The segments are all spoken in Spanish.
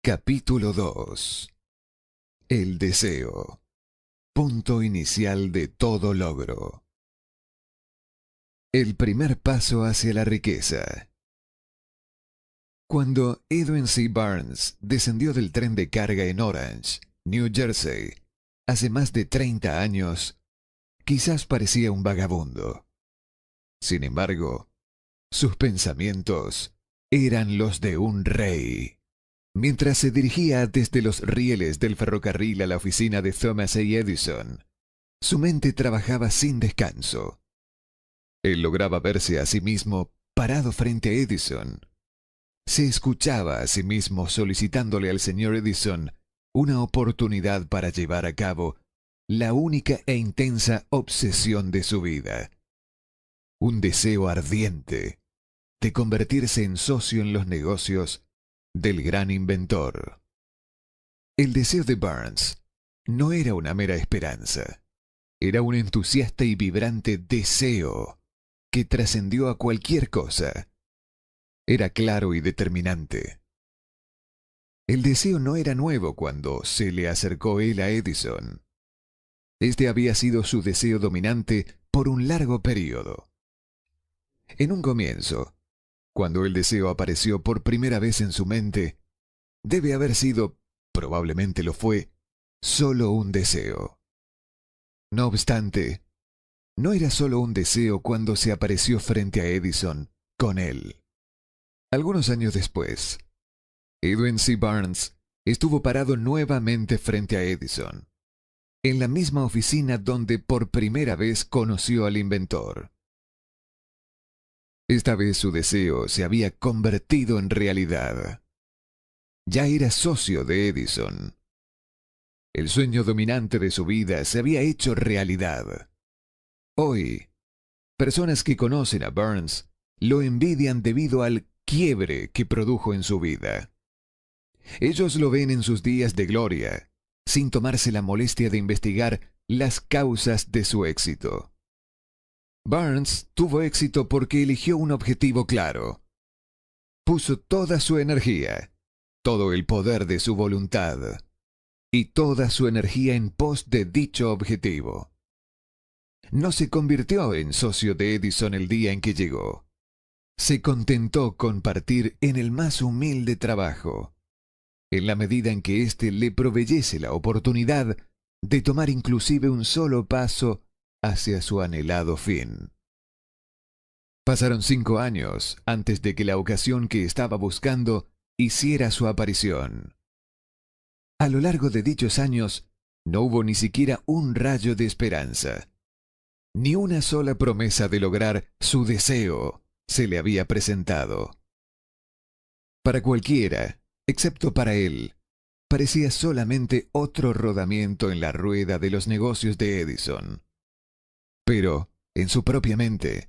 Capítulo 2. El deseo. Punto inicial de todo logro. El primer paso hacia la riqueza. Cuando Edwin C. Barnes descendió del tren de carga en Orange, New Jersey, hace más de 30 años, quizás parecía un vagabundo. Sin embargo, sus pensamientos eran los de un rey. Mientras se dirigía desde los rieles del ferrocarril a la oficina de Thomas A. Edison, su mente trabajaba sin descanso. Él lograba verse a sí mismo parado frente a Edison. Se escuchaba a sí mismo solicitándole al señor Edison una oportunidad para llevar a cabo la única e intensa obsesión de su vida. Un deseo ardiente de convertirse en socio en los negocios del gran inventor. El deseo de Barnes no era una mera esperanza, era un entusiasta y vibrante deseo que trascendió a cualquier cosa. Era claro y determinante. El deseo no era nuevo cuando se le acercó él a Edison. Este había sido su deseo dominante por un largo período. En un comienzo, cuando el deseo apareció por primera vez en su mente, debe haber sido, probablemente lo fue, solo un deseo. No obstante, no era solo un deseo cuando se apareció frente a Edison con él. Algunos años después, Edwin C. Barnes estuvo parado nuevamente frente a Edison, en la misma oficina donde por primera vez conoció al inventor. Esta vez su deseo se había convertido en realidad. Ya era socio de Edison. El sueño dominante de su vida se había hecho realidad. Hoy, personas que conocen a Barnes lo envidian debido al quiebre que produjo en su vida. Ellos lo ven en sus días de gloria, sin tomarse la molestia de investigar las causas de su éxito. Barnes tuvo éxito porque eligió un objetivo claro. Puso toda su energía, todo el poder de su voluntad y toda su energía en pos de dicho objetivo. No se convirtió en socio de Edison el día en que llegó. Se contentó con partir en el más humilde trabajo, en la medida en que éste le proveyese la oportunidad de tomar inclusive un solo paso hacia su anhelado fin. Pasaron 5 años antes de que la ocasión que estaba buscando hiciera su aparición. A lo largo de dichos años no hubo ni siquiera un rayo de esperanza. Ni una sola promesa de lograr su deseo se le había presentado. Para cualquiera, excepto para él, parecía solamente otro rodamiento en la rueda de los negocios de Edison. Pero, en su propia mente,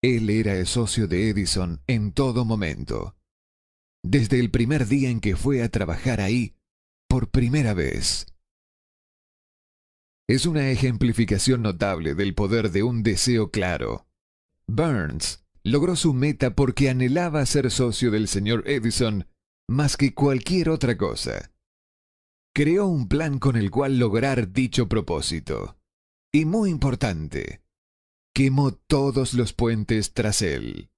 él era el socio de Edison en todo momento, desde el primer día en que fue a trabajar ahí por primera vez. Es una ejemplificación notable del poder de un deseo claro. Barnes logró su meta porque anhelaba ser socio del señor Edison más que cualquier otra cosa. Creó un plan con el cual lograr dicho propósito. Y muy importante, quemó todos los puentes tras él.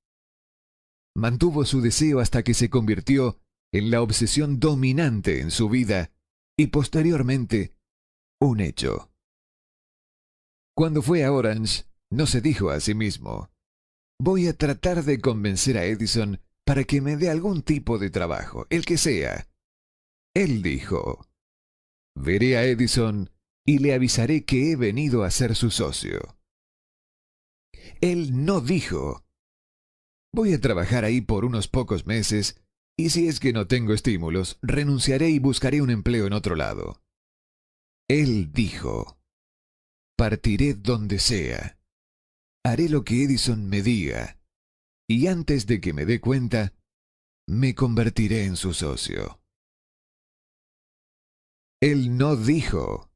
Mantuvo su deseo hasta que se convirtió en la obsesión dominante en su vida y posteriormente un hecho. Cuando fue a Orange, no se dijo a sí mismo: voy a tratar de convencer a Edison para que me dé algún tipo de trabajo, el que sea. Él dijo: veré a Edison y le avisaré que he venido a ser su socio. Él no dijo: voy a trabajar ahí por unos pocos meses y si es que no tengo estímulos, renunciaré y buscaré un empleo en otro lado. Él dijo: partiré donde sea. Haré lo que Edison me diga y antes de que me dé cuenta, me convertiré en su socio. Él no dijo: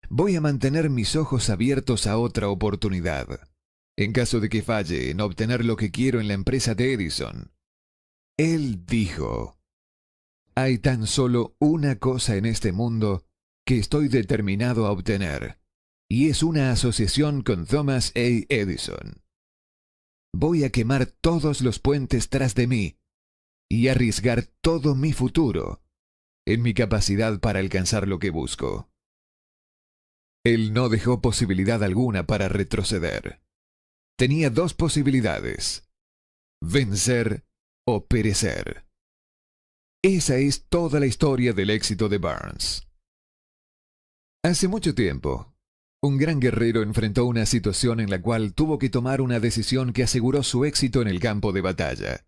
voy a mantener mis ojos abiertos a otra oportunidad, en caso de que falle en obtener lo que quiero en la empresa de Edison. Él dijo: Hay tan solo una cosa en este mundo que estoy determinado a obtener, y es una asociación con Thomas A. Edison. Voy a quemar todos los puentes tras de mí y arriesgar todo mi futuro en mi capacidad para alcanzar lo que busco. Él no dejó posibilidad alguna para retroceder. Tenía dos posibilidades: vencer o perecer. Esa es toda la historia del éxito de Burns. Hace mucho tiempo, un gran guerrero enfrentó una situación en la cual tuvo que tomar una decisión que aseguró su éxito en el campo de batalla.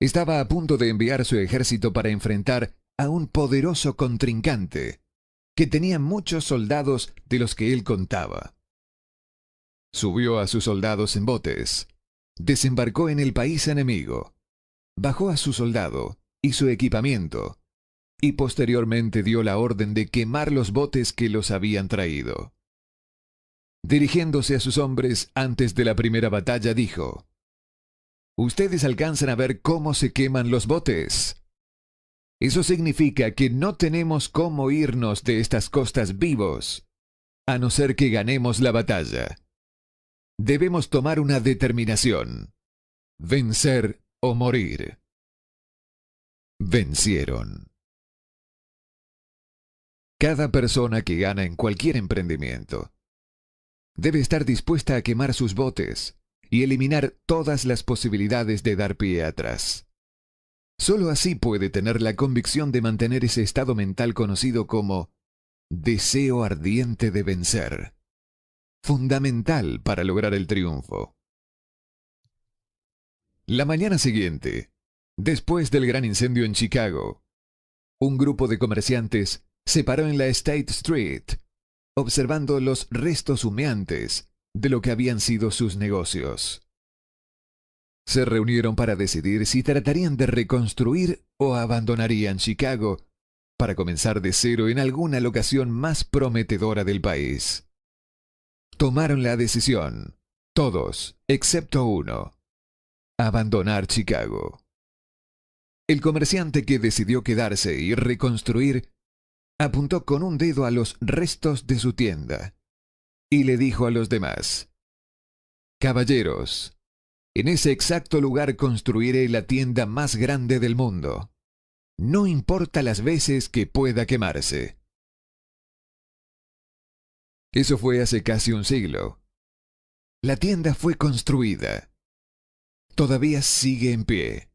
Estaba a punto de enviar su ejército para enfrentar a un poderoso contrincante que tenía muchos soldados de los que él contaba. Subió a sus soldados en botes, desembarcó en el país enemigo, bajó a su soldado y su equipamiento, y posteriormente dio la orden de quemar los botes que los habían traído. Dirigiéndose a sus hombres antes de la primera batalla, dijo: «Ustedes alcanzan a ver cómo se queman los botes. Eso significa que no tenemos cómo irnos de estas costas vivos, a no ser que ganemos la batalla. Debemos tomar una determinación: vencer o morir». Vencieron. Cada persona que gana en cualquier emprendimiento debe estar dispuesta a quemar sus botes y eliminar todas las posibilidades de dar pie atrás. Solo así puede tener la convicción de mantener ese estado mental conocido como deseo ardiente de vencer, fundamental para lograr el triunfo. La mañana siguiente, después del gran incendio en Chicago, un grupo de comerciantes se paró en la State Street, observando los restos humeantes de lo que habían sido sus negocios. Se reunieron para decidir si tratarían de reconstruir o abandonarían Chicago para comenzar de cero en alguna locación más prometedora del país. Tomaron la decisión, todos, excepto uno: abandonar Chicago. El comerciante que decidió quedarse y reconstruir apuntó con un dedo a los restos de su tienda y le dijo a los demás: «Caballeros, en ese exacto lugar construiré la tienda más grande del mundo. No importa las veces que pueda quemarse». Eso fue hace casi un siglo. La tienda fue construida. Todavía sigue en pie.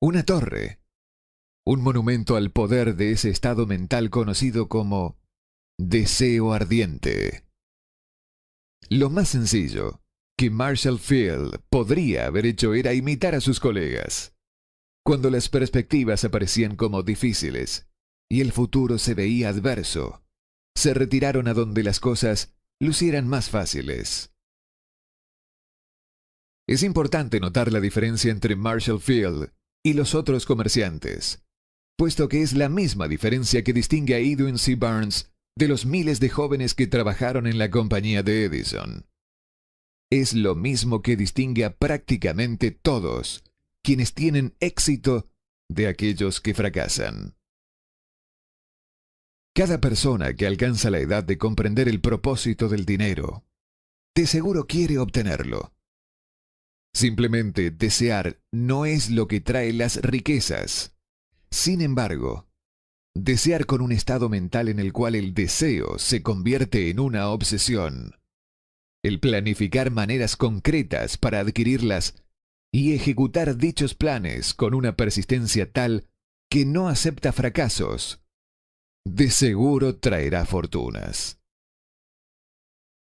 Una torre. Un monumento al poder de ese estado mental conocido como deseo ardiente. Lo más sencillo que Marshall Field podría haber hecho era imitar a sus colegas. Cuando las perspectivas aparecían como difíciles y el futuro se veía adverso, se retiraron a donde las cosas lucieran más fáciles. Es importante notar la diferencia entre Marshall Field y los otros comerciantes, puesto que es la misma diferencia que distingue a Edwin C. Burns de los miles de jóvenes que trabajaron en la compañía de Edison. Es lo mismo que distingue a prácticamente todos quienes tienen éxito de aquellos que fracasan. Cada persona que alcanza la edad de comprender el propósito del dinero, de seguro quiere obtenerlo. Simplemente desear no es lo que trae las riquezas. Sin embargo, desear con un estado mental en el cual el deseo se convierte en una obsesión, el planificar maneras concretas para adquirirlas y ejecutar dichos planes con una persistencia tal que no acepta fracasos, de seguro traerá fortunas.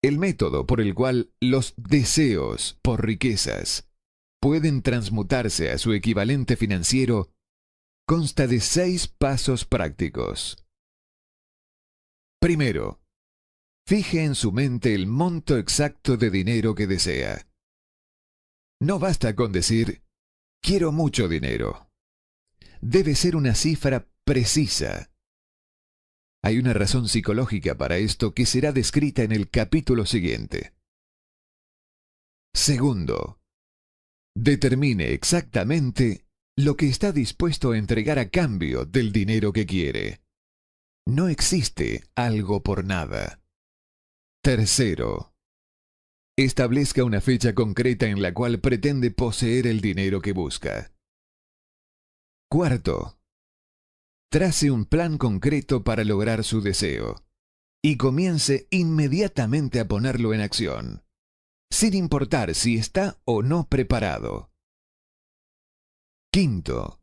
El método por el cual los deseos por riquezas pueden transmutarse a su equivalente financiero consta de 6 pasos prácticos. Primero, fije en su mente el monto exacto de dinero que desea. No basta con decir, quiero mucho dinero. Debe ser una cifra precisa. Hay una razón psicológica para esto que será descrita en el capítulo siguiente. Segundo, determine exactamente lo que está dispuesto a entregar a cambio del dinero que quiere. No existe algo por nada. Tercero, establezca una fecha concreta en la cual pretende poseer el dinero que busca. Cuarto, trace un plan concreto para lograr su deseo y comience inmediatamente a ponerlo en acción, sin importar si está o no preparado. Quinto,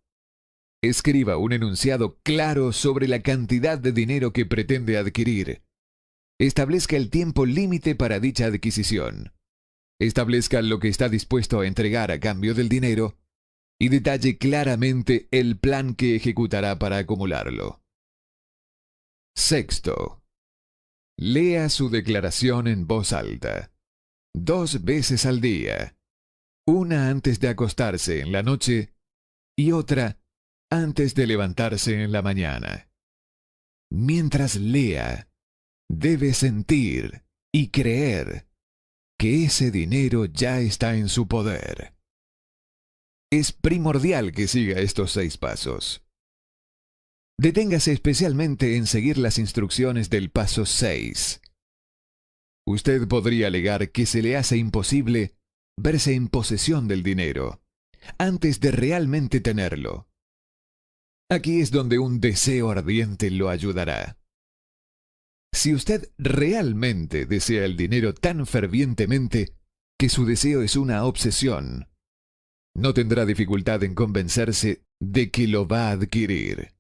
escriba un enunciado claro sobre la cantidad de dinero que pretende adquirir. Establezca el tiempo límite para dicha adquisición. Establezca lo que está dispuesto a entregar a cambio del dinero y detalle claramente el plan que ejecutará para acumularlo. Sexto, lea su declaración en voz alta, 2 veces al día, una antes de acostarse en la noche y otra antes de levantarse en la mañana. Mientras lea, debe sentir y creer que ese dinero ya está en su poder. Es primordial que siga estos 6 pasos. Deténgase especialmente en seguir las instrucciones del paso 6. Usted podría alegar que se le hace imposible verse en posesión del dinero antes de realmente tenerlo. Aquí es donde un deseo ardiente lo ayudará. Si usted realmente desea el dinero tan fervientemente que su deseo es una obsesión, no tendrá dificultad en convencerse de que lo va a adquirir.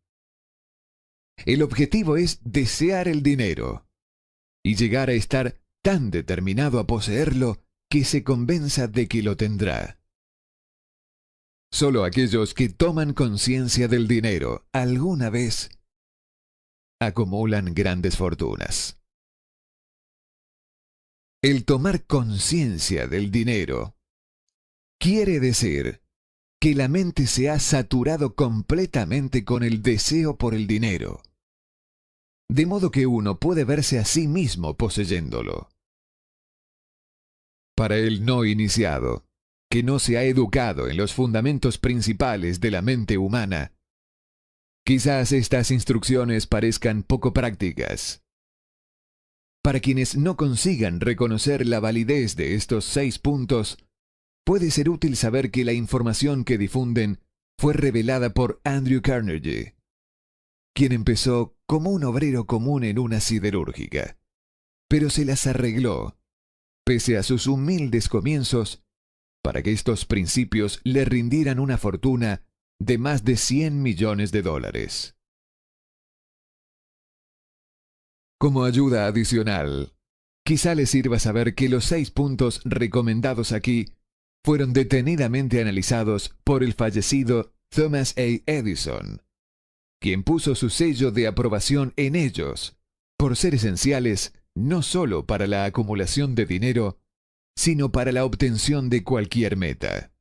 El objetivo es desear el dinero y llegar a estar tan determinado a poseerlo que se convenza de que lo tendrá. Solo aquellos que toman conciencia del dinero alguna vez acumulan grandes fortunas. El tomar conciencia del dinero quiere decir que la mente se ha saturado completamente con el deseo por el dinero, de modo que uno puede verse a sí mismo poseyéndolo. Para el no iniciado, que no se ha educado en los fundamentos principales de la mente humana, quizás estas instrucciones parezcan poco prácticas. Para quienes no consigan reconocer la validez de estos 6 puntos, puede ser útil saber que la información que difunden fue revelada por Andrew Carnegie, quien empezó como un obrero común en una siderúrgica, pero se las arregló, pese a sus humildes comienzos, para que estos principios le rindieran una fortuna de más de $100 millones. Como ayuda adicional, quizá le sirva saber que los 6 puntos recomendados aquí fueron detenidamente analizados por el fallecido Thomas A. Edison, quien puso su sello de aprobación en ellos, por ser esenciales no solo para la acumulación de dinero, sino para la obtención de cualquier meta.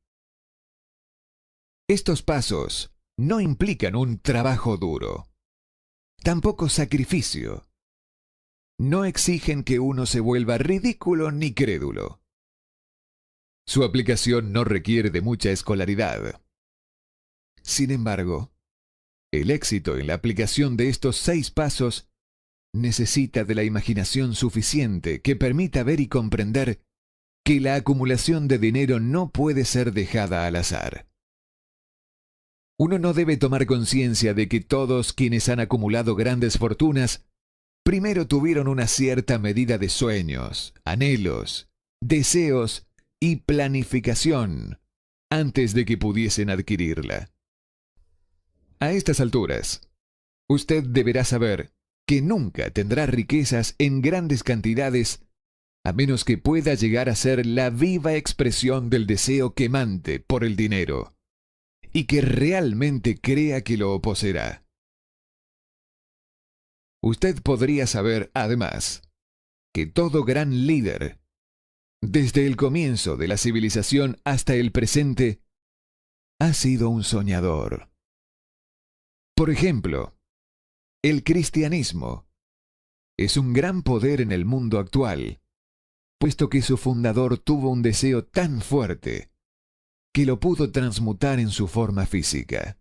Estos pasos no implican un trabajo duro, tampoco sacrificio. No exigen que uno se vuelva ridículo ni crédulo. Su aplicación no requiere de mucha escolaridad. Sin embargo, el éxito en la aplicación de estos 6 pasos necesita de la imaginación suficiente que permita ver y comprender que la acumulación de dinero no puede ser dejada al azar. Uno no debe tomar conciencia de que todos quienes han acumulado grandes fortunas primero tuvieron una cierta medida de sueños, anhelos, deseos y planificación antes de que pudiesen adquirirla. A estas alturas, usted deberá saber que nunca tendrá riquezas en grandes cantidades a menos que pueda llegar a ser la viva expresión del deseo quemante por el dinero y que realmente crea que lo poseerá. Usted podría saber, además, que todo gran líder, desde el comienzo de la civilización hasta el presente, ha sido un soñador. Por ejemplo, el cristianismo es un gran poder en el mundo actual, puesto que su fundador tuvo un deseo tan fuerte que lo pudo transmutar en su forma física.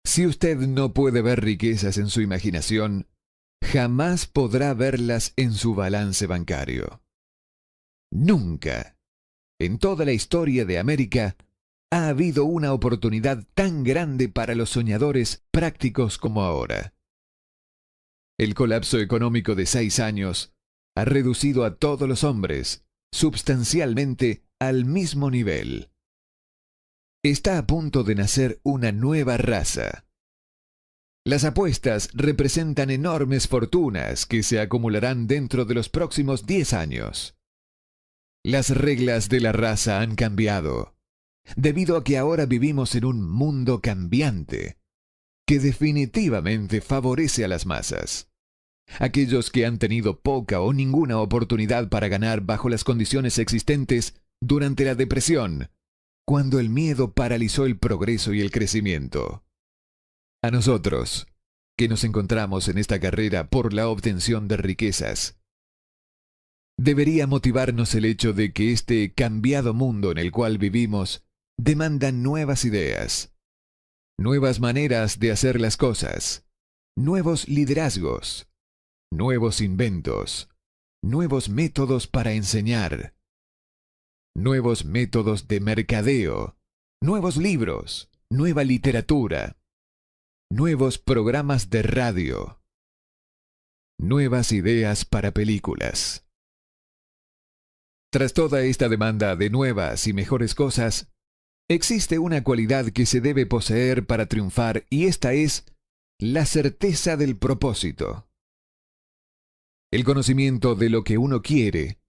Si usted no puede ver riquezas en su imaginación, jamás podrá verlas en su balance bancario. Nunca, en toda la historia de América, ha habido una oportunidad tan grande para los soñadores prácticos como ahora. El colapso económico de 6 años ha reducido a todos los hombres substancialmente al mismo nivel. Está a punto de nacer una nueva raza. Las apuestas representan enormes fortunas que se acumularán dentro de los próximos 10 años. Las reglas de la raza han cambiado, debido a que ahora vivimos en un mundo cambiante, que definitivamente favorece a las masas. Aquellos que han tenido poca o ninguna oportunidad para ganar bajo las condiciones existentes durante la depresión, cuando el miedo paralizó el progreso y el crecimiento. A nosotros, que nos encontramos en esta carrera por la obtención de riquezas, debería motivarnos el hecho de que este cambiado mundo en el cual vivimos demanda nuevas ideas, nuevas maneras de hacer las cosas, nuevos liderazgos, nuevos inventos, nuevos métodos para enseñar, nuevos métodos de mercadeo, nuevos libros, nueva literatura, nuevos programas de radio, nuevas ideas para películas. Tras toda esta demanda de nuevas y mejores cosas, existe una cualidad que se debe poseer para triunfar y esta es la certeza del propósito. El conocimiento de lo que uno quiere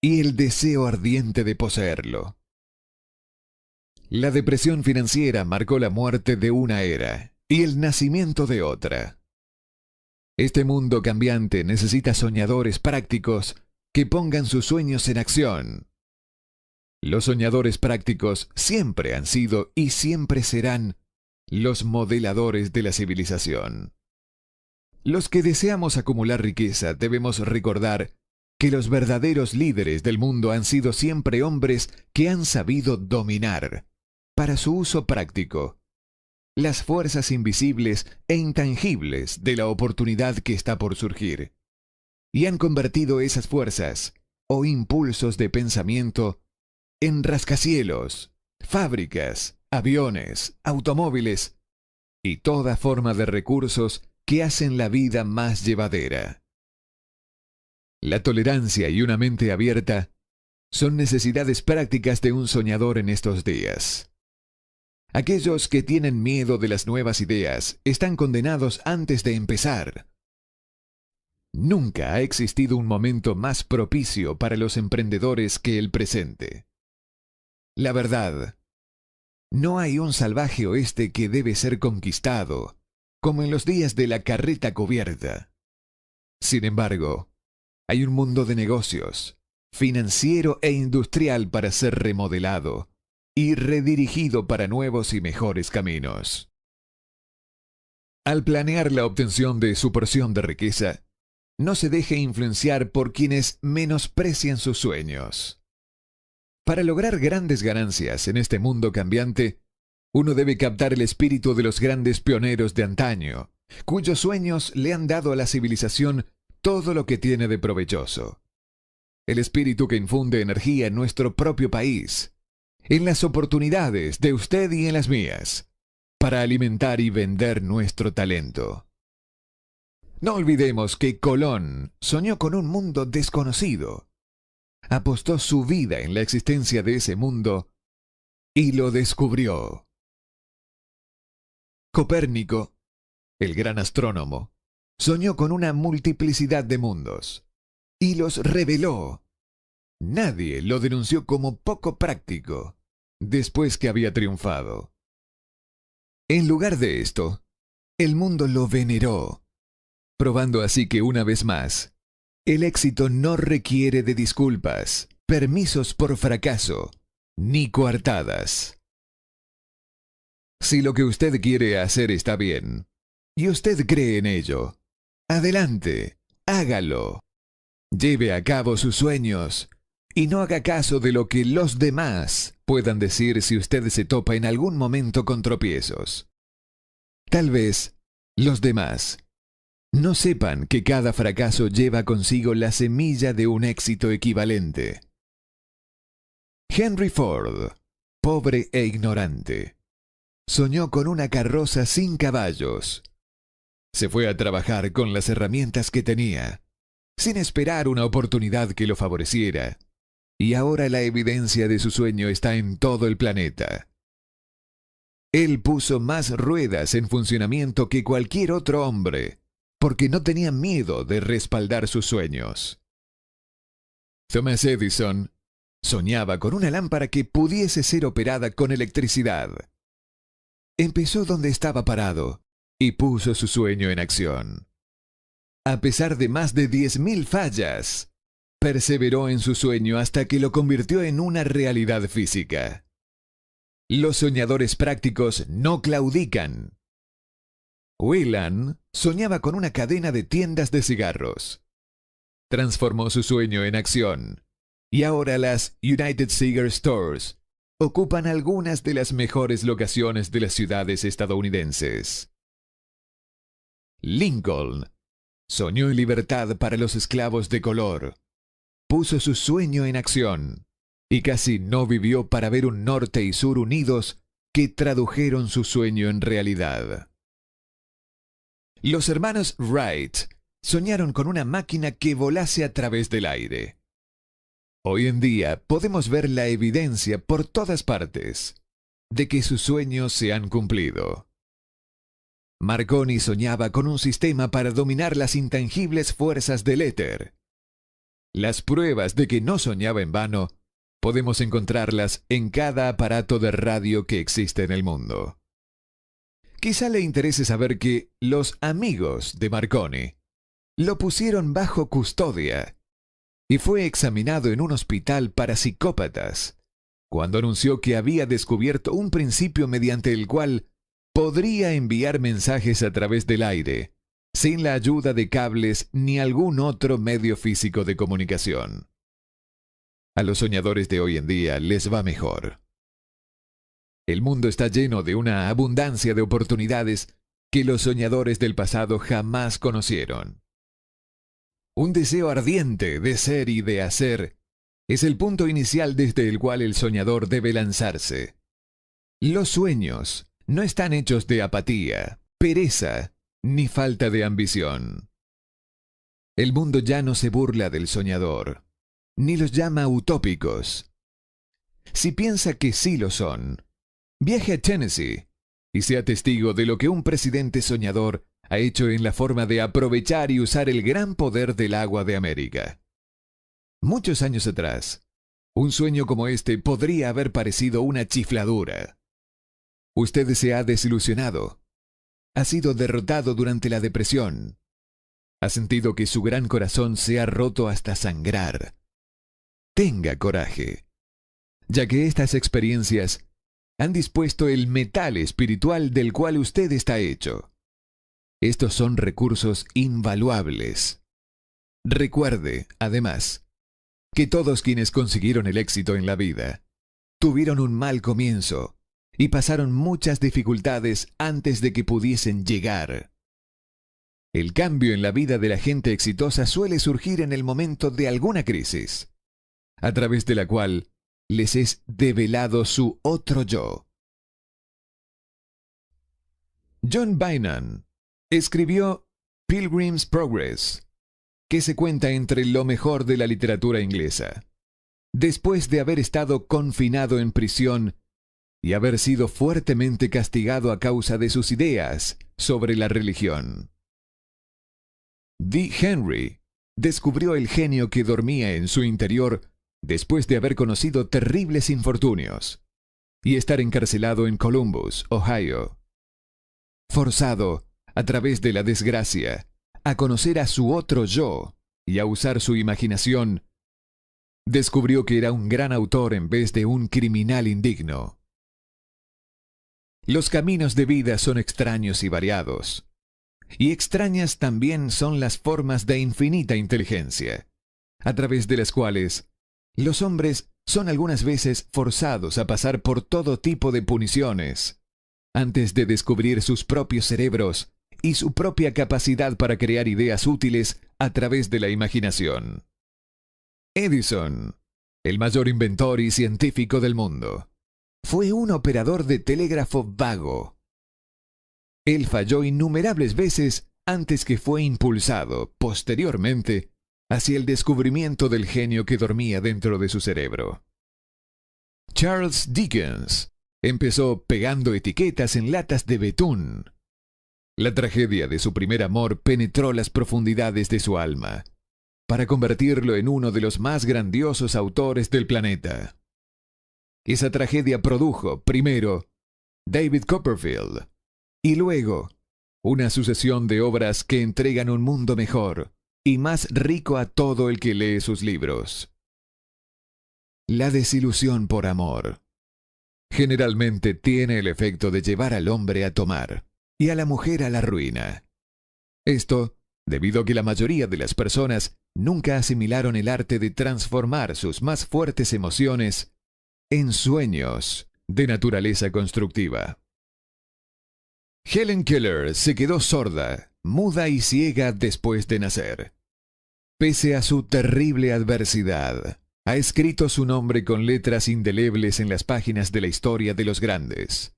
y el deseo ardiente de poseerlo. La depresión financiera marcó la muerte de una era y el nacimiento de otra. Este mundo cambiante necesita soñadores prácticos que pongan sus sueños en acción. Los soñadores prácticos siempre han sido y siempre serán los modeladores de la civilización. Los que deseamos acumular riqueza debemos recordar que los verdaderos líderes del mundo han sido siempre hombres que han sabido dominar, para su uso práctico, las fuerzas invisibles e intangibles de la oportunidad que está por surgir, y han convertido esas fuerzas o impulsos de pensamiento en rascacielos, fábricas, aviones, automóviles y toda forma de recursos que hacen la vida más llevadera. La tolerancia y una mente abierta son necesidades prácticas de un soñador en estos días. Aquellos que tienen miedo de las nuevas ideas están condenados antes de empezar. Nunca ha existido un momento más propicio para los emprendedores que el presente. La verdad, no hay un salvaje oeste que debe ser conquistado, como en los días de la carreta cubierta. Sin embargo, hay un mundo de negocios, financiero e industrial para ser remodelado y redirigido para nuevos y mejores caminos. Al planear la obtención de su porción de riqueza, no se deje influenciar por quienes menosprecian sus sueños. Para lograr grandes ganancias en este mundo cambiante, uno debe captar el espíritu de los grandes pioneros de antaño, cuyos sueños le han dado a la civilización todo lo que tiene de provechoso. El espíritu que infunde energía en nuestro propio país, en las oportunidades de usted y en las mías, para alimentar y vender nuestro talento. No olvidemos que Colón soñó con un mundo desconocido. Apostó su vida en la existencia de ese mundo y lo descubrió. Copérnico, el gran astrónomo, soñó con una multiplicidad de mundos y los reveló. Nadie lo denunció como poco práctico después que había triunfado. En lugar de esto, el mundo lo veneró, probando así que una vez más, el éxito no requiere de disculpas, permisos por fracaso, ni coartadas. Si lo que usted quiere hacer está bien, y usted cree en ello, adelante, hágalo. Lleve a cabo sus sueños, y no haga caso de lo que los demás puedan decir si usted se topa en algún momento con tropiezos. Tal vez los demás no sepan que cada fracaso lleva consigo la semilla de un éxito equivalente. Henry Ford, pobre e ignorante, soñó con una carroza sin caballos. Se fue a trabajar con las herramientas que tenía, sin esperar una oportunidad que lo favoreciera, y ahora la evidencia de su sueño está en todo el planeta. Él puso más ruedas en funcionamiento que cualquier otro hombre, porque no tenía miedo de respaldar sus sueños. Thomas Edison soñaba con una lámpara que pudiese ser operada con electricidad. Empezó donde estaba parado y puso su sueño en acción. A pesar de más de 10.000 fallas, perseveró en su sueño hasta que lo convirtió en una realidad física. Los soñadores prácticos no claudican. Whelan soñaba con una cadena de tiendas de cigarros. Transformó su sueño en acción, y ahora las United Cigar Stores ocupan algunas de las mejores locaciones de las ciudades estadounidenses. Lincoln soñó en libertad para los esclavos de color. Puso su sueño en acción y casi no vivió para ver un norte y sur unidos que tradujeron su sueño en realidad. Los hermanos Wright soñaron con una máquina que volase a través del aire. Hoy en día podemos ver la evidencia por todas partes de que sus sueños se han cumplido. Marconi soñaba con un sistema para dominar las intangibles fuerzas del éter. Las pruebas de que no soñaba en vano podemos encontrarlas en cada aparato de radio que existe en el mundo. Quizá le interese saber que los amigos de Marconi lo pusieron bajo custodia y fue examinado en un hospital para psicópatas cuando anunció que había descubierto un principio mediante el cual podría enviar mensajes a través del aire, sin la ayuda de cables ni algún otro medio físico de comunicación. A los soñadores de hoy en día les va mejor. El mundo está lleno de una abundancia de oportunidades que los soñadores del pasado jamás conocieron. Un deseo ardiente de ser y de hacer es el punto inicial desde el cual el soñador debe lanzarse. Los sueños no están hechos de apatía, pereza, ni falta de ambición. El mundo ya no se burla del soñador, ni los llama utópicos. Si piensa que sí lo son, viaje a Tennessee y sea testigo de lo que un presidente soñador ha hecho en la forma de aprovechar y usar el gran poder del agua de América. Muchos años atrás, un sueño como este podría haber parecido una chifladura. Usted se ha desilusionado, ha sido derrotado durante la depresión, ha sentido que su gran corazón se ha roto hasta sangrar. Tenga coraje, ya que estas experiencias han dispuesto el metal espiritual del cual usted está hecho. Estos son recursos invaluables. Recuerde, además, que todos quienes consiguieron el éxito en la vida tuvieron un mal comienzo y pasaron muchas dificultades antes de que pudiesen llegar. El cambio en la vida de la gente exitosa suele surgir en el momento de alguna crisis, a través de la cual les es develado su otro yo. John Bynon escribió Pilgrim's Progress, que se cuenta entre lo mejor de la literatura inglesa, después de haber estado confinado en prisión y haber sido fuertemente castigado a causa de sus ideas sobre la religión. D. Henry descubrió el genio que dormía en su interior después de haber conocido terribles infortunios y estar encarcelado en Columbus, Ohio. Forzado, a través de la desgracia, a conocer a su otro yo y a usar su imaginación, descubrió que era un gran autor en vez de un criminal indigno. Los caminos de vida son extraños y variados, y extrañas también son las formas de infinita inteligencia, a través de las cuales los hombres son algunas veces forzados a pasar por todo tipo de puniciones antes de descubrir sus propios cerebros y su propia capacidad para crear ideas útiles a través de la imaginación. Edison, el mayor inventor y científico del mundo, fue un operador de telégrafo vago. Él falló innumerables veces antes que fue impulsado, posteriormente, hacia el descubrimiento del genio que dormía dentro de su cerebro. Charles Dickens empezó pegando etiquetas en latas de betún. La tragedia de su primer amor penetró las profundidades de su alma, para convertirlo en uno de los más grandiosos autores del planeta. Esa tragedia produjo, primero, David Copperfield, y luego, una sucesión de obras que entregan un mundo mejor y más rico a todo el que lee sus libros. La desilusión por amor generalmente tiene el efecto de llevar al hombre a tomar y a la mujer a la ruina. Esto debido a que la mayoría de las personas nunca asimilaron el arte de transformar sus más fuertes emociones en sueños de naturaleza constructiva. Helen Keller se quedó sorda, muda y ciega después de nacer. Pese a su terrible adversidad, ha escrito su nombre con letras indelebles en las páginas de la historia de los grandes.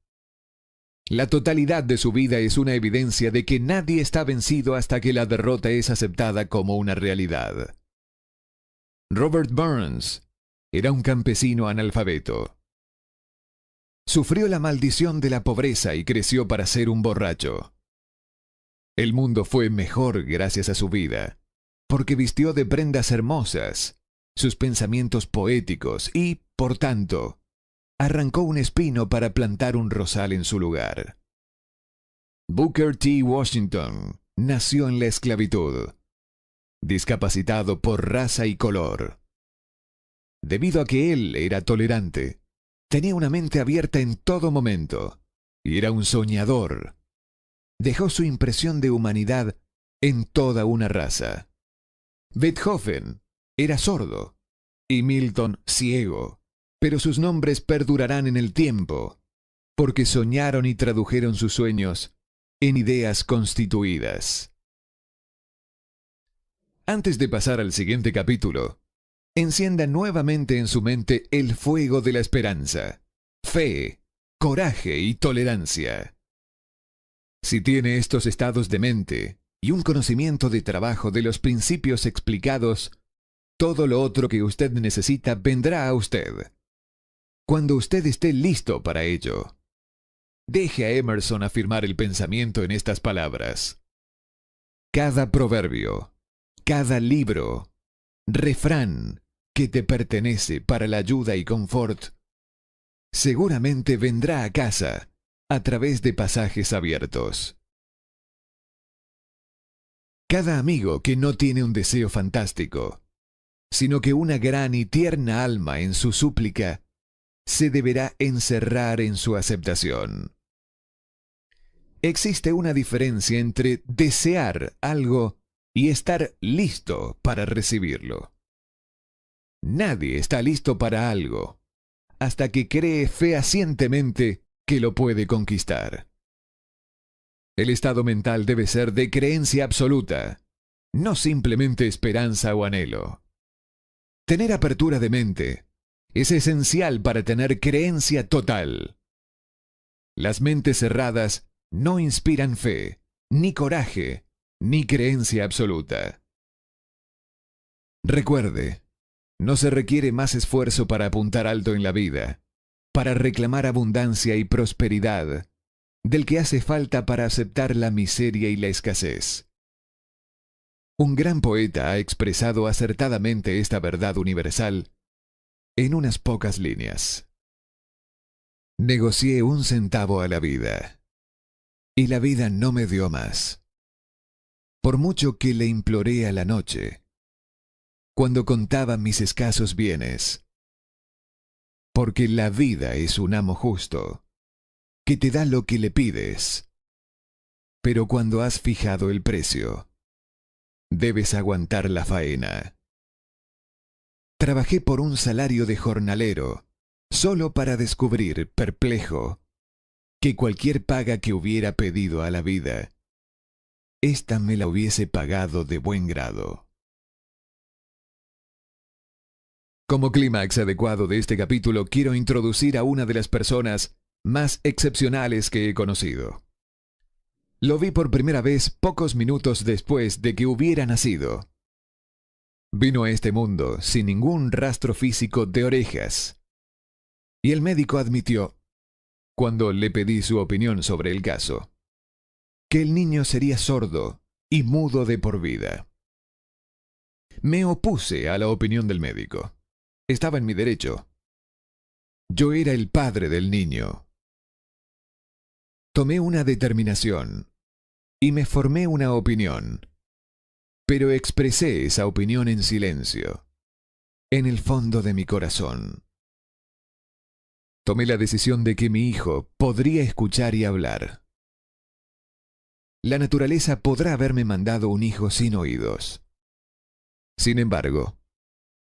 La totalidad de su vida es una evidencia de que nadie está vencido hasta que la derrota es aceptada como una realidad. Robert Burns era un campesino analfabeto. Sufrió la maldición de la pobreza y creció para ser un borracho. El mundo fue mejor gracias a su vida, porque vistió de prendas hermosas sus pensamientos poéticos y, por tanto, arrancó un espino para plantar un rosal en su lugar. Booker T. Washington nació en la esclavitud, discapacitado por raza y color. Debido a que él era tolerante, tenía una mente abierta en todo momento y era un soñador. Dejó su impresión de humanidad en toda una raza. Beethoven era sordo y Milton ciego, pero sus nombres perdurarán en el tiempo, porque soñaron y tradujeron sus sueños en ideas constituidas. Antes de pasar al siguiente capítulo, encienda nuevamente en su mente el fuego de la esperanza, fe, coraje y tolerancia. Si tiene estos estados de mente y un conocimiento de trabajo de los principios explicados, todo lo otro que usted necesita vendrá a usted, cuando usted esté listo para ello. Deje a Emerson afirmar el pensamiento en estas palabras. Cada proverbio, cada libro, refrán que te pertenece para la ayuda y confort, seguramente vendrá a casa a través de pasajes abiertos. Cada amigo que no tiene un deseo fantástico, sino que una gran y tierna alma en su súplica, se deberá encerrar en su aceptación. Existe una diferencia entre desear algo y estar listo para recibirlo. Nadie está listo para algo hasta que cree fehacientemente que lo puede conquistar. El estado mental debe ser de creencia absoluta, no simplemente esperanza o anhelo. Tener apertura de mente es esencial para tener creencia total. Las mentes cerradas no inspiran fe, ni coraje, ni creencia absoluta. Recuerde, no se requiere más esfuerzo para apuntar alto en la vida, para reclamar abundancia y prosperidad, del que hace falta para aceptar la miseria y la escasez. Un gran poeta ha expresado acertadamente esta verdad universal en unas pocas líneas. Negocié 1 centavo a la vida, y la vida no me dio más. Por mucho que le imploré a la noche, cuando contaba mis escasos bienes, porque la vida es un amo justo, que te da lo que le pides, pero cuando has fijado el precio, debes aguantar la faena. Trabajé por un salario de jornalero, solo para descubrir, perplejo, que cualquier paga que hubiera pedido a la vida, ésta me la hubiese pagado de buen grado. Como clímax adecuado de este capítulo, quiero introducir a una de las personas más excepcionales que he conocido. Lo vi por primera vez pocos minutos después de que hubiera nacido. Vino a este mundo sin ningún rastro físico de orejas. Y el médico admitió, cuando le pedí su opinión sobre el caso, que el niño sería sordo y mudo de por vida. Me opuse a la opinión del médico. Estaba en mi derecho. Yo era el padre del niño. Tomé una determinación y me formé una opinión, pero expresé esa opinión en silencio, en el fondo de mi corazón. Tomé la decisión de que mi hijo podría escuchar y hablar. La naturaleza podrá haberme mandado un hijo sin oídos. Sin embargo,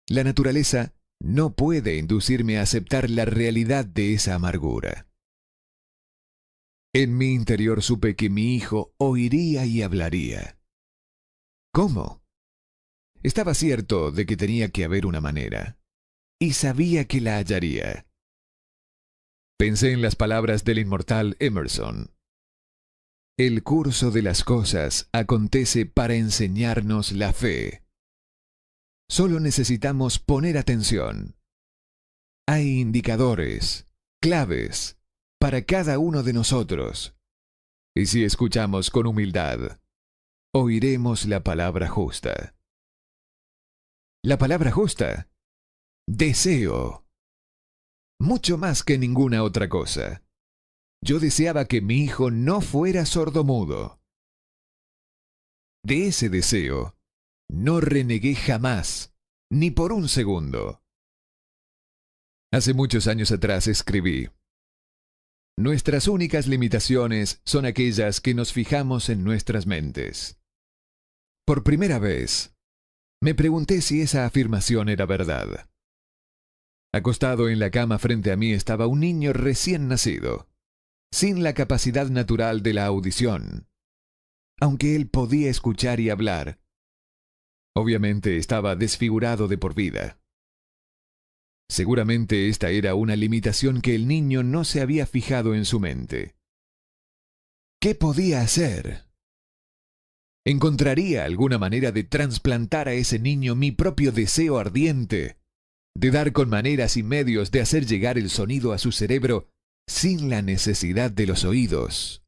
la naturaleza no puede inducirme a aceptar la realidad de esa amargura. En mi interior supe que mi hijo oiría y hablaría. ¿Cómo? Estaba cierto de que tenía que haber una manera, y sabía que la hallaría. Pensé en las palabras del inmortal Emerson. El curso de las cosas acontece para enseñarnos la fe. Solo necesitamos poner atención. Hay indicadores, claves, para cada uno de nosotros. Y si escuchamos con humildad, oiremos la palabra justa. La palabra justa, deseo. Mucho más que ninguna otra cosa. Yo deseaba que mi hijo no fuera sordomudo. De ese deseo, no renegué jamás, ni por un segundo. Hace muchos años atrás escribí: nuestras únicas limitaciones son aquellas que nos fijamos en nuestras mentes. Por primera vez, me pregunté si esa afirmación era verdad. Acostado en la cama frente a mí estaba un niño recién nacido, sin la capacidad natural de la audición. Aunque él podía escuchar y hablar, obviamente estaba desfigurado de por vida. Seguramente esta era una limitación que el niño no se había fijado en su mente. ¿Qué podía hacer? ¿Encontraría alguna manera de trasplantar a ese niño mi propio deseo ardiente, de dar con maneras y medios de hacer llegar el sonido a su cerebro sin la necesidad de los oídos?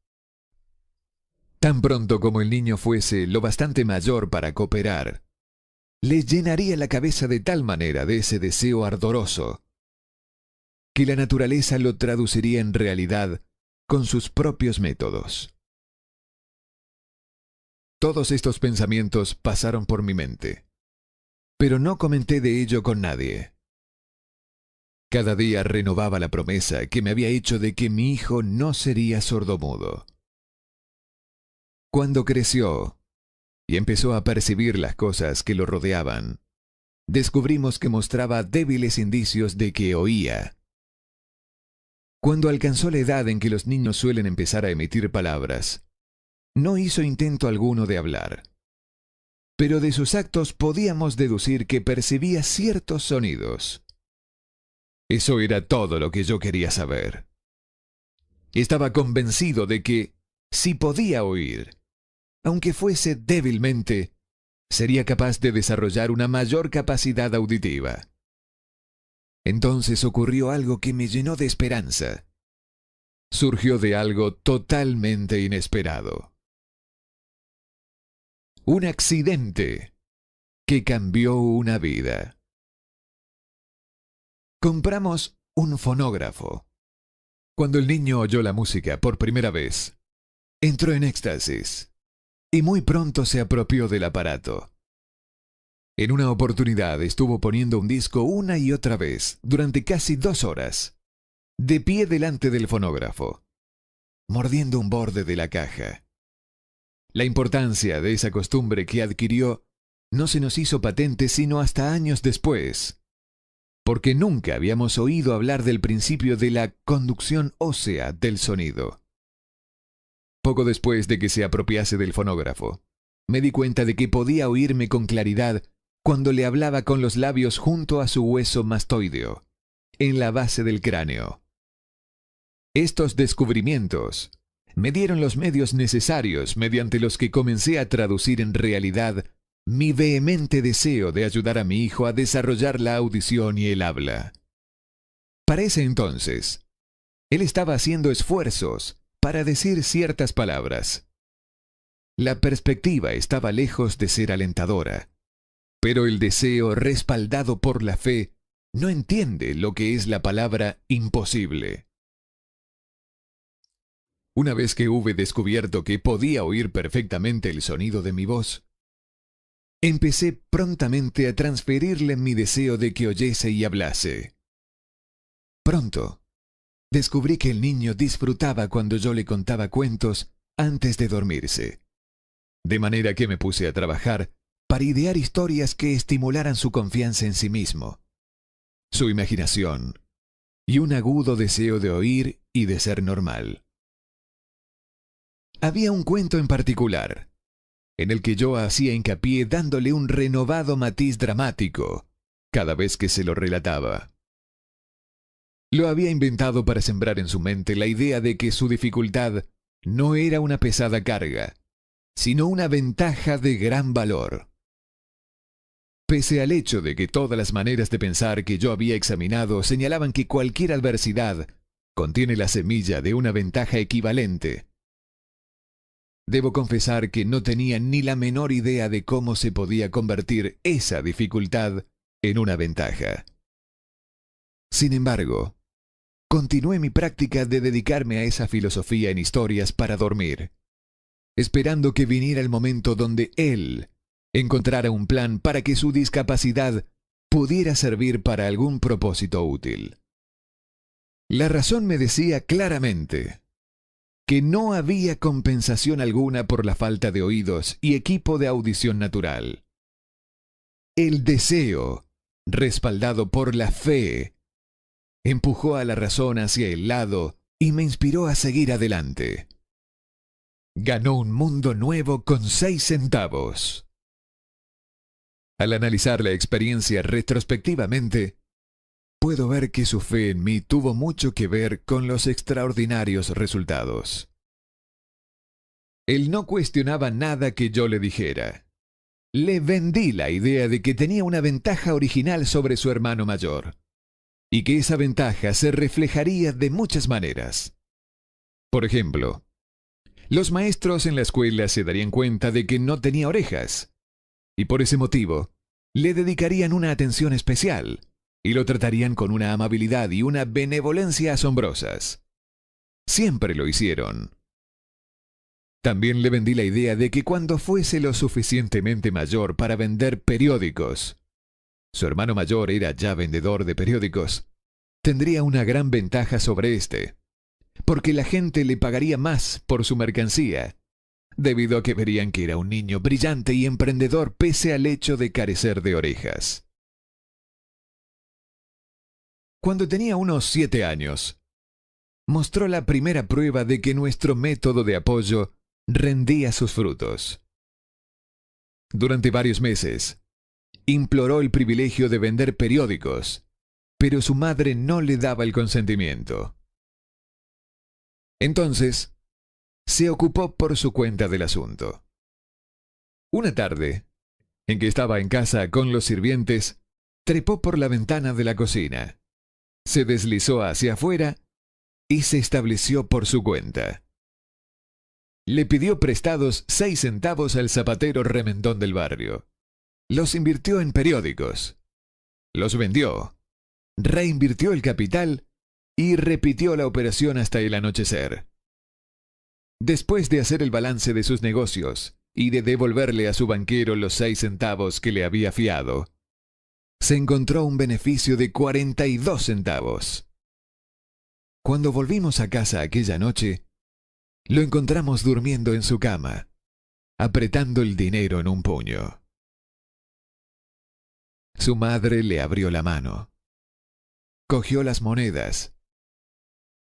Tan pronto como el niño fuese lo bastante mayor para cooperar, le llenaría la cabeza de tal manera de ese deseo ardoroso, que la naturaleza lo traduciría en realidad con sus propios métodos. Todos estos pensamientos pasaron por mi mente, pero no comenté de ello con nadie. Cada día renovaba la promesa que me había hecho de que mi hijo no sería sordomudo. Cuando creció y empezó a percibir las cosas que lo rodeaban, descubrimos que mostraba débiles indicios de que oía. Cuando alcanzó la edad en que los niños suelen empezar a emitir palabras, no hizo intento alguno de hablar, pero de sus actos podíamos deducir que percibía ciertos sonidos. Eso era todo lo que yo quería saber. Estaba convencido de que, si podía oír, aunque fuese débilmente, sería capaz de desarrollar una mayor capacidad auditiva. Entonces ocurrió algo que me llenó de esperanza. Surgió de algo totalmente inesperado. Un accidente que cambió una vida. Compramos un fonógrafo. Cuando el niño oyó la música por primera vez, entró en éxtasis y muy pronto se apropió del aparato. En una oportunidad estuvo poniendo un disco una y otra vez durante casi 2 horas, de pie delante del fonógrafo, mordiendo un borde de la caja. La importancia de esa costumbre que adquirió no se nos hizo patente sino hasta años después, porque nunca habíamos oído hablar del principio de la conducción ósea del sonido. Poco después de que se apropiase del fonógrafo, me di cuenta de que podía oírme con claridad cuando le hablaba con los labios junto a su hueso mastoideo, en la base del cráneo. Estos descubrimientos me dieron los medios necesarios mediante los que comencé a traducir en realidad mi vehemente deseo de ayudar a mi hijo a desarrollar la audición y el habla. Para ese entonces, él estaba haciendo esfuerzos para decir ciertas palabras. La perspectiva estaba lejos de ser alentadora, pero el deseo respaldado por la fe no entiende lo que es la palabra imposible. Una vez que hube descubierto que podía oír perfectamente el sonido de mi voz, empecé prontamente a transferirle mi deseo de que oyese y hablase. Pronto, descubrí que el niño disfrutaba cuando yo le contaba cuentos antes de dormirse, de manera que me puse a trabajar para idear historias que estimularan su confianza en sí mismo, su imaginación y un agudo deseo de oír y de ser normal. Había un cuento en particular, en el que yo hacía hincapié dándole un renovado matiz dramático cada vez que se lo relataba. Lo había inventado para sembrar en su mente la idea de que su dificultad no era una pesada carga, sino una ventaja de gran valor. Pese al hecho de que todas las maneras de pensar que yo había examinado señalaban que cualquier adversidad contiene la semilla de una ventaja equivalente, debo confesar que no tenía ni la menor idea de cómo se podía convertir esa dificultad en una ventaja. Sin embargo, continué mi práctica de dedicarme a esa filosofía en historias para dormir, esperando que viniera el momento donde él encontrara un plan para que su discapacidad pudiera servir para algún propósito útil. La razón me decía claramente que no había compensación alguna por la falta de oídos y equipo de audición natural. El deseo, respaldado por la fe, empujó a la razón hacia el lado y me inspiró a seguir adelante. Ganó un mundo nuevo con 6 centavos. Al analizar la experiencia retrospectivamente, puedo ver que su fe en mí tuvo mucho que ver con los extraordinarios resultados. Él no cuestionaba nada que yo le dijera. Le vendí la idea de que tenía una ventaja original sobre su hermano mayor, y que esa ventaja se reflejaría de muchas maneras. Por ejemplo, los maestros en la escuela se darían cuenta de que no tenía orejas, y por ese motivo le dedicarían una atención especial, y lo tratarían con una amabilidad y una benevolencia asombrosas. Siempre lo hicieron. También le vendí la idea de que cuando fuese lo suficientemente mayor para vender periódicos, su hermano mayor era ya vendedor de periódicos, tendría una gran ventaja sobre éste, porque la gente le pagaría más por su mercancía, debido a que verían que era un niño brillante y emprendedor pese al hecho de carecer de orejas. Cuando tenía unos 7 años, mostró la primera prueba de que nuestro método de apoyo rendía sus frutos. Durante varios meses, imploró el privilegio de vender periódicos, pero su madre no le daba el consentimiento. Entonces, se ocupó por su cuenta del asunto. Una tarde, en que estaba en casa con los sirvientes, trepó por la ventana de la cocina, se deslizó hacia afuera y se estableció por su cuenta. Le pidió prestados 6 centavos al zapatero remendón del barrio. Los invirtió en periódicos. Los vendió. Reinvirtió el capital y repitió la operación hasta el anochecer. Después de hacer el balance de sus negocios y de devolverle a su banquero los 6 centavos que le había fiado, se encontró un beneficio de 42 centavos. Cuando volvimos a casa aquella noche, lo encontramos durmiendo en su cama, apretando el dinero en un puño. Su madre le abrió la mano, cogió las monedas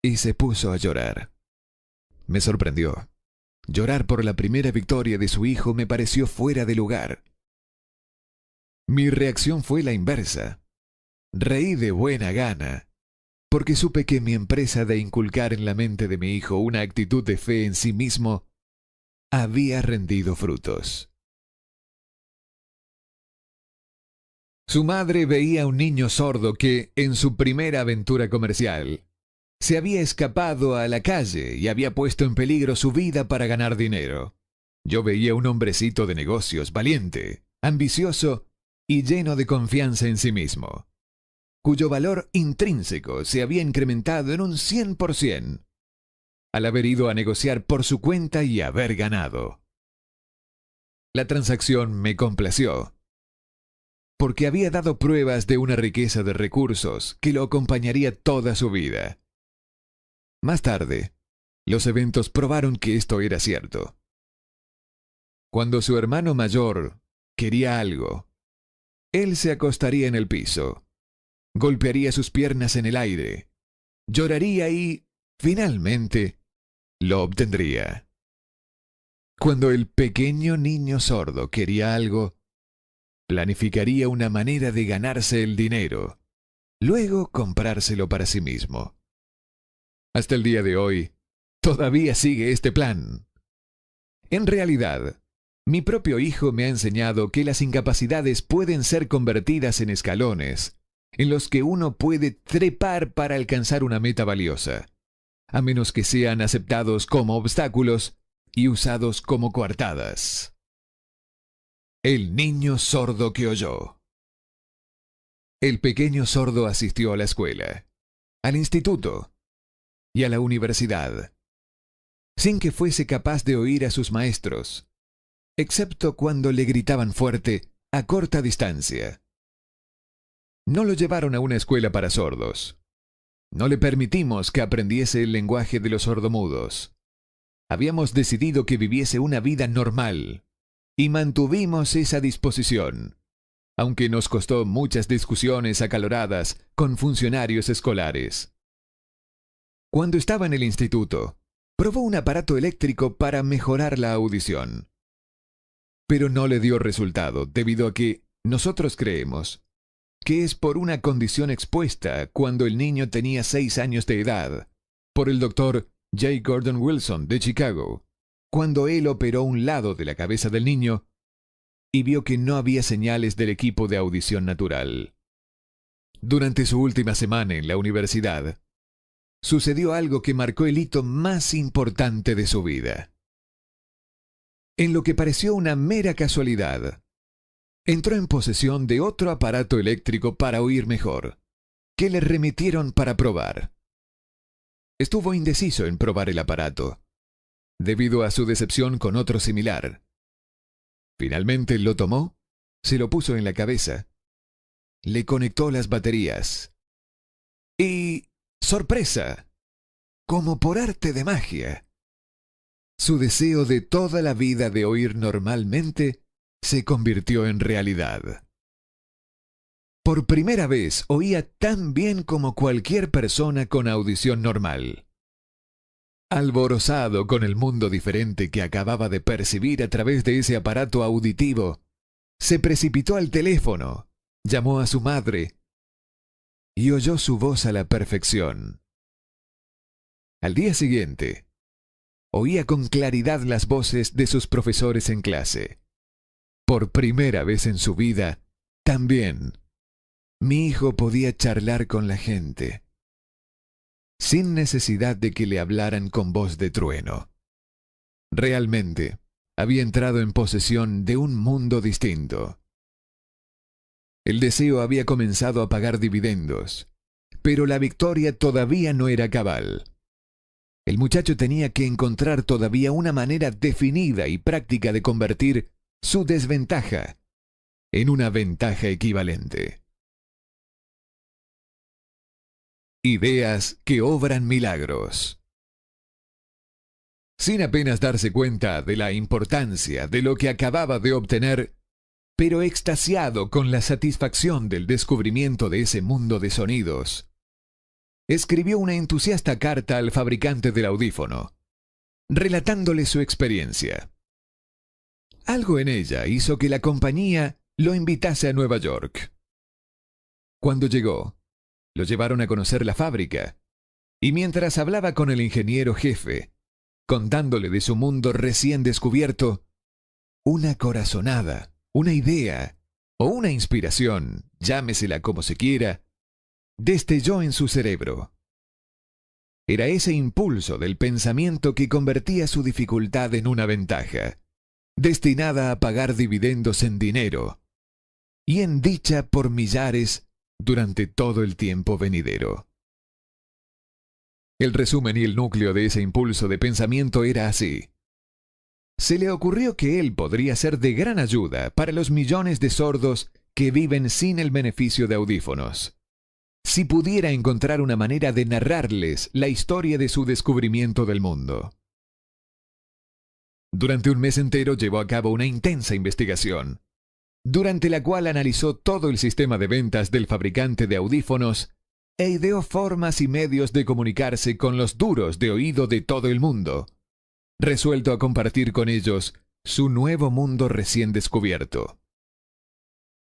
y se puso a llorar. Me sorprendió. Llorar por la primera victoria de su hijo me pareció fuera de lugar. Mi reacción fue la inversa. Reí de buena gana, porque supe que mi empresa de inculcar en la mente de mi hijo una actitud de fe en sí mismo había rendido frutos. Su madre veía a un niño sordo que, en su primera aventura comercial, se había escapado a la calle y había puesto en peligro su vida para ganar dinero. Yo veía un hombrecito de negocios valiente, ambicioso y lleno de confianza en sí mismo, cuyo valor intrínseco se había incrementado en un 100% al haber ido a negociar por su cuenta y haber ganado. La transacción me complació, porque había dado pruebas de una riqueza de recursos que lo acompañaría toda su vida. Más tarde, los eventos probaron que esto era cierto. Cuando su hermano mayor quería algo, él se acostaría en el piso, golpearía sus piernas en el aire, lloraría y, finalmente, lo obtendría. Cuando el pequeño niño sordo quería algo, planificaría una manera de ganarse el dinero, luego comprárselo para sí mismo. Hasta el día de hoy, todavía sigue este plan. En realidad, mi propio hijo me ha enseñado que las incapacidades pueden ser convertidas en escalones, en los que uno puede trepar para alcanzar una meta valiosa, a menos que sean aceptados como obstáculos y usados como coartadas. El niño sordo que oyó. El pequeño sordo asistió a la escuela, al instituto y a la universidad, sin que fuese capaz de oír a sus maestros, excepto cuando le gritaban fuerte a corta distancia. No lo llevaron a una escuela para sordos. No le permitimos que aprendiese el lenguaje de los sordomudos. Habíamos decidido que viviese una vida normal y mantuvimos esa disposición, aunque nos costó muchas discusiones acaloradas con funcionarios escolares. Cuando estaba en el instituto, probó un aparato eléctrico para mejorar la audición. Pero no le dio resultado debido a que nosotros creemos que es por una condición expuesta cuando el niño tenía 6 años de edad, por el doctor J. Gordon Wilson de Chicago, cuando él operó un lado de la cabeza del niño y vio que no había señales del equipo de audición natural. Durante su última semana en la universidad, sucedió algo que marcó el hito más importante de su vida. En lo que pareció una mera casualidad, entró en posesión de otro aparato eléctrico para oír mejor, que le remitieron para probar. Estuvo indeciso en probar el aparato, debido a su decepción con otro similar. Finalmente lo tomó, se lo puso en la cabeza, le conectó las baterías y, ¡sorpresa!, como por arte de magia, su deseo de toda la vida de oír normalmente se convirtió en realidad. Por primera vez oía tan bien como cualquier persona con audición normal. Alborozado con el mundo diferente que acababa de percibir a través de ese aparato auditivo, se precipitó al teléfono, llamó a su madre y oyó su voz a la perfección. Al día siguiente, oía con claridad las voces de sus profesores en clase. Por primera vez en su vida, también, mi hijo podía charlar con la gente, sin necesidad de que le hablaran con voz de trueno. Realmente, había entrado en posesión de un mundo distinto. El deseo había comenzado a pagar dividendos, pero la victoria todavía no era cabal. El muchacho tenía que encontrar todavía una manera definida y práctica de convertir su desventaja en una ventaja equivalente. Ideas que obran milagros. Sin apenas darse cuenta de la importancia de lo que acababa de obtener, pero extasiado con la satisfacción del descubrimiento de ese mundo de sonidos, escribió una entusiasta carta al fabricante del audífono, relatándole su experiencia. Algo en ella hizo que la compañía lo invitase a Nueva York. Cuando llegó, lo llevaron a conocer la fábrica, y mientras hablaba con el ingeniero jefe, contándole de su mundo recién descubierto, una corazonada, una idea o una inspiración, llámesela como se quiera, destelló en su cerebro. Era ese impulso del pensamiento que convertía su dificultad en una ventaja, destinada a pagar dividendos en dinero y en dicha por millares durante todo el tiempo venidero. El resumen y el núcleo de ese impulso de pensamiento era así. Se le ocurrió que él podría ser de gran ayuda para los millones de sordos que viven sin el beneficio de audífonos, si pudiera encontrar una manera de narrarles la historia de su descubrimiento del mundo. Durante un mes entero llevó a cabo una intensa investigación, durante la cual analizó todo el sistema de ventas del fabricante de audífonos e ideó formas y medios de comunicarse con los duros de oído de todo el mundo, resuelto a compartir con ellos su nuevo mundo recién descubierto.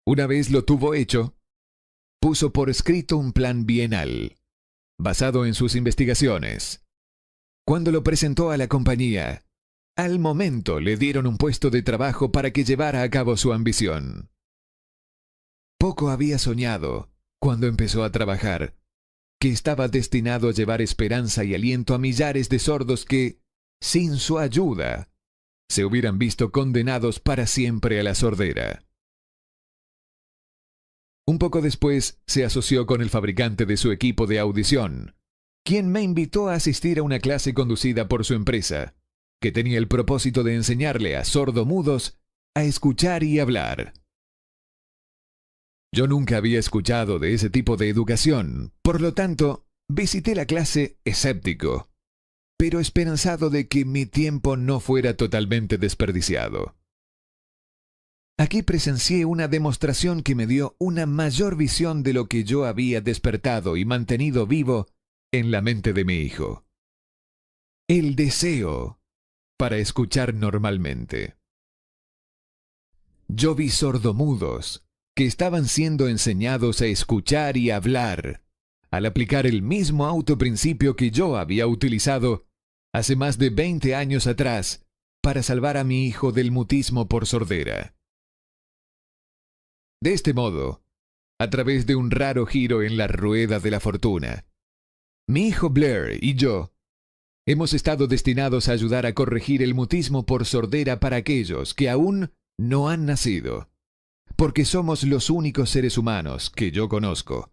Una vez lo tuvo hecho, puso por escrito un plan bienal, basado en sus investigaciones. Cuando lo presentó a la compañía, al momento le dieron un puesto de trabajo para que llevara a cabo su ambición. Poco había soñado, cuando empezó a trabajar, que estaba destinado a llevar esperanza y aliento a millares de sordos que, sin su ayuda, se hubieran visto condenados para siempre a la sordera. Un poco después se asoció con el fabricante de su equipo de audición, quien me invitó a asistir a una clase conducida por su empresa, que tenía el propósito de enseñarle a sordomudos a escuchar y hablar. Yo nunca había escuchado de ese tipo de educación, por lo tanto, visité la clase escéptico, pero esperanzado de que mi tiempo no fuera totalmente desperdiciado. Aquí presencié una demostración que me dio una mayor visión de lo que yo había despertado y mantenido vivo en la mente de mi hijo. El deseo para escuchar normalmente. Yo vi sordomudos que estaban siendo enseñados a escuchar y hablar, al aplicar el mismo autoprincipio que yo había utilizado hace más de 20 años atrás para salvar a mi hijo del mutismo por sordera. De este modo, a través de un raro giro en la rueda de la fortuna, mi hijo Blair y yo hemos estado destinados a ayudar a corregir el mutismo por sordera para aquellos que aún no han nacido, porque somos los únicos seres humanos que yo conozco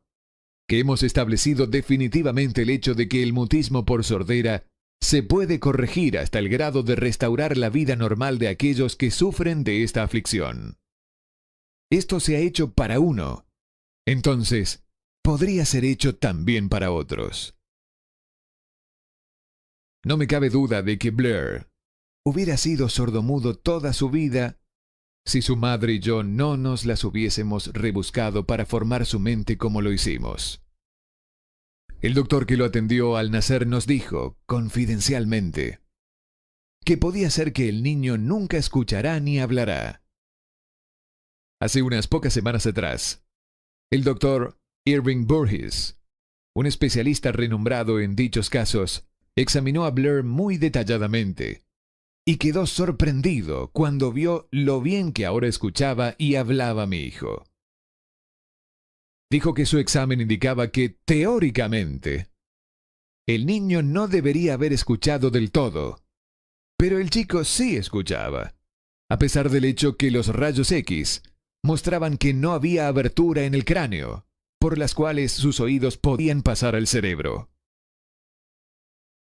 que hemos establecido definitivamente el hecho de que el mutismo por sordera se puede corregir hasta el grado de restaurar la vida normal de aquellos que sufren de esta aflicción. Esto se ha hecho para uno, entonces podría ser hecho también para otros. No me cabe duda de que Blair hubiera sido sordomudo toda su vida si su madre y yo no nos las hubiésemos rebuscado para formar su mente como lo hicimos. El doctor que lo atendió al nacer nos dijo, confidencialmente, que podía ser que el niño nunca escuchará ni hablará. Hace unas pocas semanas atrás, el doctor Irving Burgess, un especialista renombrado en dichos casos, examinó a Blair muy detalladamente y quedó sorprendido cuando vio lo bien que ahora escuchaba y hablaba mi hijo. Dijo que su examen indicaba que, teóricamente, el niño no debería haber escuchado del todo, pero el chico sí escuchaba, a pesar del hecho que los rayos X mostraban que no había abertura en el cráneo, por las cuales sus oídos podían pasar al cerebro.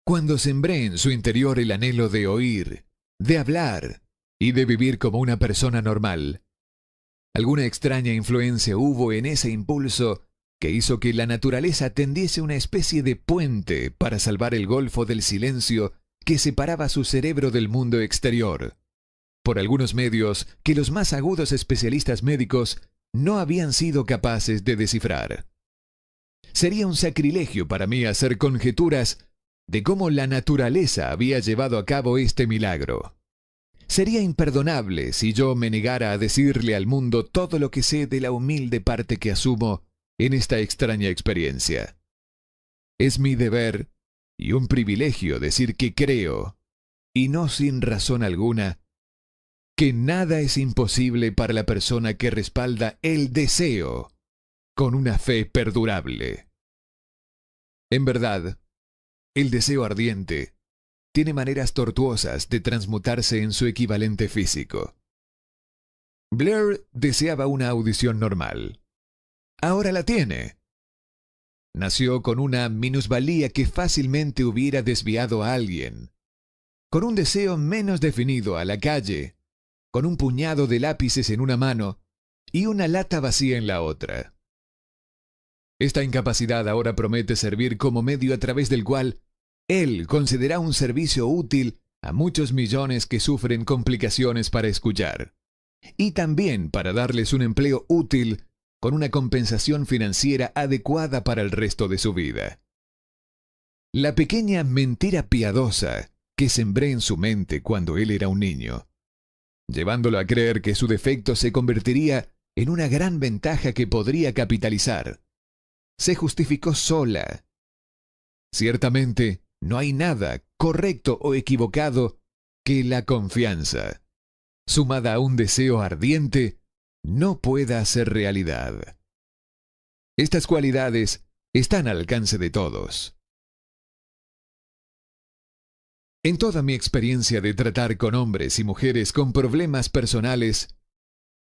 Cuando sembré en su interior el anhelo de oír, de hablar y de vivir como una persona normal, alguna extraña influencia hubo en ese impulso que hizo que la naturaleza tendiese una especie de puente para salvar el golfo del silencio que separaba su cerebro del mundo exterior, por algunos medios que los más agudos especialistas médicos no habían sido capaces de descifrar. Sería un sacrilegio para mí hacer conjeturas de cómo la naturaleza había llevado a cabo este milagro. Sería imperdonable si yo me negara a decirle al mundo todo lo que sé de la humilde parte que asumo en esta extraña experiencia. Es mi deber y un privilegio decir que creo, y no sin razón alguna, que nada es imposible para la persona que respalda el deseo con una fe perdurable. En verdad, el deseo ardiente tiene maneras tortuosas de transmutarse en su equivalente físico. Blair deseaba una audición normal. Ahora la tiene. Nació con una minusvalía que fácilmente hubiera desviado a alguien, con un deseo menos definido a la calle, con un puñado de lápices en una mano y una lata vacía en la otra. Esta incapacidad ahora promete servir como medio a través del cual él concederá un servicio útil a muchos millones que sufren complicaciones para escuchar, y también para darles un empleo útil con una compensación financiera adecuada para el resto de su vida. La pequeña mentira piadosa que sembré en su mente cuando él era un niño, llevándolo a creer que su defecto se convertiría en una gran ventaja que podría capitalizar, se justificó sola. Ciertamente, no hay nada correcto o equivocado que la confianza, sumada a un deseo ardiente, no pueda hacer realidad. Estas cualidades están al alcance de todos. En toda mi experiencia de tratar con hombres y mujeres con problemas personales,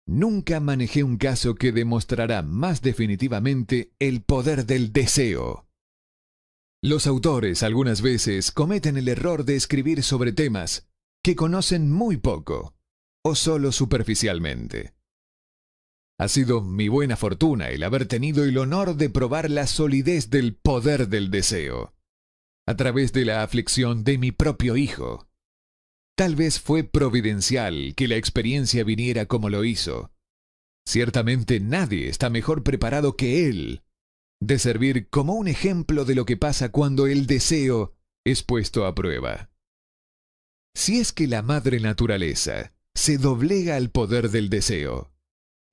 nunca manejé un caso que demostrará más definitivamente el poder del deseo. Los autores algunas veces cometen el error de escribir sobre temas que conocen muy poco o solo superficialmente. Ha sido mi buena fortuna el haber tenido el honor de probar la solidez del poder del deseo, a través de la aflicción de mi propio hijo. Tal vez fue providencial que la experiencia viniera como lo hizo. Ciertamente nadie está mejor preparado que él de servir como un ejemplo de lo que pasa cuando el deseo es puesto a prueba. Si es que la madre naturaleza se doblega al poder del deseo,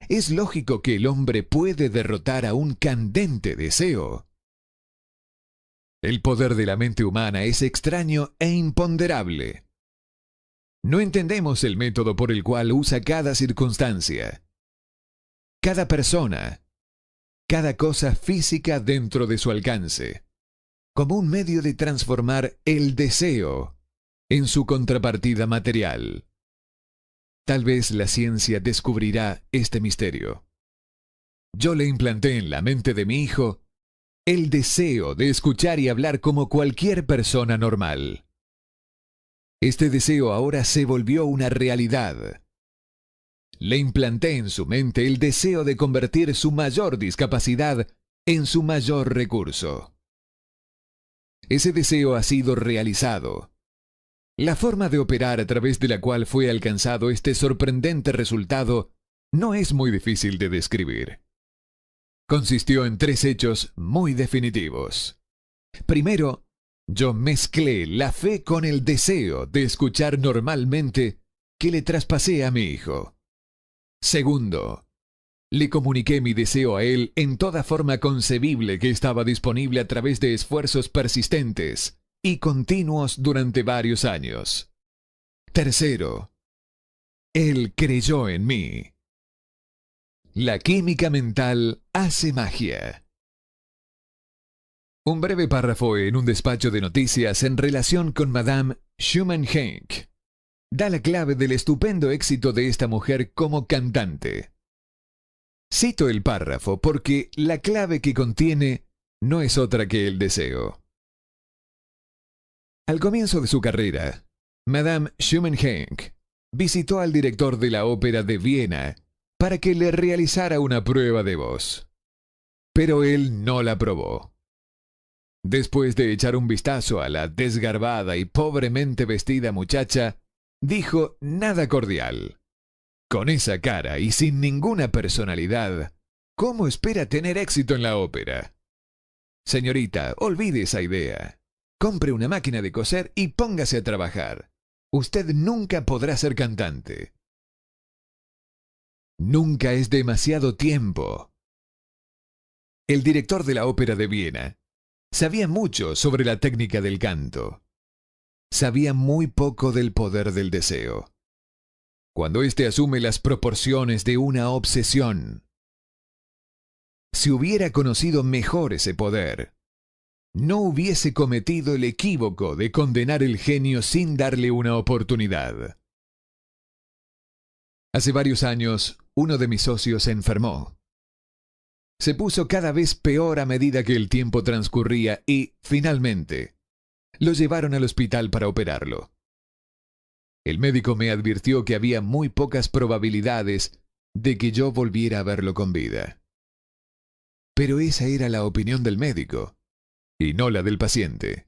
es lógico que el hombre puede derrotar a un candente deseo. El poder de la mente humana es extraño e imponderable. No entendemos el método por el cual usa cada circunstancia, cada persona, cada cosa física dentro de su alcance, como un medio de transformar el deseo en su contrapartida material. Tal vez la ciencia descubrirá este misterio. Yo le implanté en la mente de mi hijo el deseo de escuchar y hablar como cualquier persona normal. Este deseo ahora se volvió una realidad. Le implanté en su mente el deseo de convertir su mayor discapacidad en su mayor recurso. Ese deseo ha sido realizado. La forma de operar a través de la cual fue alcanzado este sorprendente resultado no es muy difícil de describir. Consistió en 3 hechos muy definitivos. Primero, yo mezclé la fe con el deseo de escuchar normalmente que le traspasé a mi hijo. Segundo, le comuniqué mi deseo a él en toda forma concebible que estaba disponible a través de esfuerzos persistentes y continuos durante varios años. Tercero, él creyó en mí. La química mental hace magia. Un breve párrafo en un despacho de noticias en relación con Madame Schumann-Heink da la clave del estupendo éxito de esta mujer como cantante. Cito el párrafo porque la clave que contiene no es otra que el deseo. Al comienzo de su carrera, Madame Schumann-Heink visitó al director de la Ópera de Viena para que le realizara una prueba de voz. Pero él no la aprobó. Después de echar un vistazo a la desgarbada y pobremente vestida muchacha, dijo nada cordial. Con esa cara y sin ninguna personalidad, ¿cómo espera tener éxito en la ópera? Señorita, olvide esa idea. Compre una máquina de coser y póngase a trabajar. Usted nunca podrá ser cantante. Nunca es demasiado tiempo. El director de la Ópera de Viena sabía mucho sobre la técnica del canto. Sabía muy poco del poder del deseo. Cuando éste asume las proporciones de una obsesión. Si hubiera conocido mejor ese poder, no hubiese cometido el equívoco de condenar el genio sin darle una oportunidad. Hace varios años, uno de mis socios se enfermó. Se puso cada vez peor a medida que el tiempo transcurría y, finalmente, lo llevaron al hospital para operarlo. El médico me advirtió que había muy pocas probabilidades de que yo volviera a verlo con vida. Pero esa era la opinión del médico, y no la del paciente.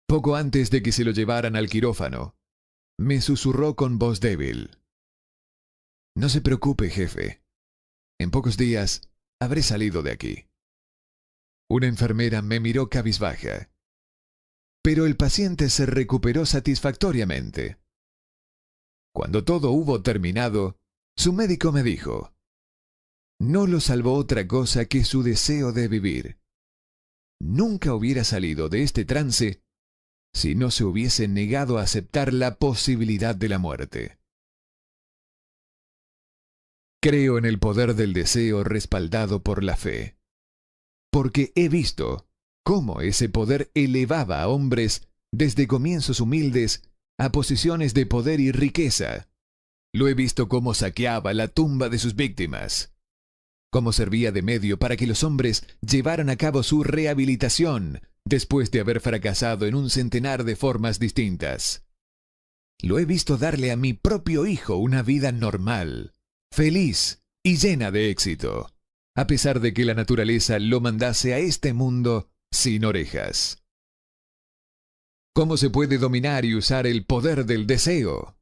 Poco antes de que se lo llevaran al quirófano, me susurró con voz débil: «No se preocupe, jefe. En pocos días habré salido de aquí». Una enfermera me miró cabizbaja. Pero el paciente se recuperó satisfactoriamente. Cuando todo hubo terminado, su médico me dijo: «No lo salvó otra cosa que su deseo de vivir. Nunca hubiera salido de este trance si no se hubiese negado a aceptar la posibilidad de la muerte». Creo en el poder del deseo respaldado por la fe, porque he visto cómo ese poder elevaba a hombres desde comienzos humildes a posiciones de poder y riqueza. Lo he visto cómo saqueaba la tumba de sus víctimas, cómo servía de medio para que los hombres llevaran a cabo su rehabilitación después de haber fracasado en un centenar de formas distintas. Lo he visto darle a mi propio hijo una vida normal, feliz y llena de éxito, a pesar de que la naturaleza lo mandase a este mundo sin orejas. ¿Cómo se puede dominar y usar el poder del deseo?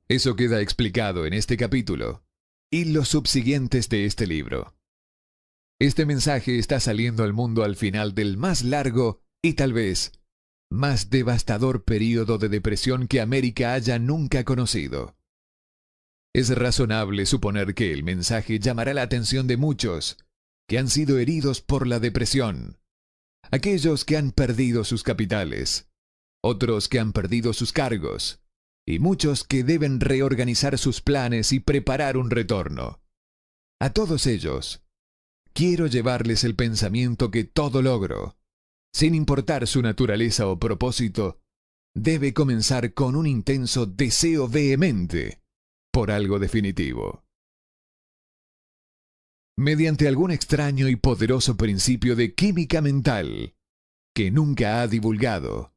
Eso queda explicado en este capítulo y los subsiguientes de este libro. Este mensaje está saliendo al mundo al final del más largo y tal vez más devastador período de depresión que América haya nunca conocido. Es razonable suponer que el mensaje llamará la atención de muchos que han sido heridos por la depresión, aquellos que han perdido sus capitales, otros que han perdido sus cargos, y muchos que deben reorganizar sus planes y preparar un retorno. A todos ellos, quiero llevarles el pensamiento que todo logro, sin importar su naturaleza o propósito, debe comenzar con un intenso deseo vehemente por algo definitivo. Mediante algún extraño y poderoso principio de química mental que nunca ha divulgado,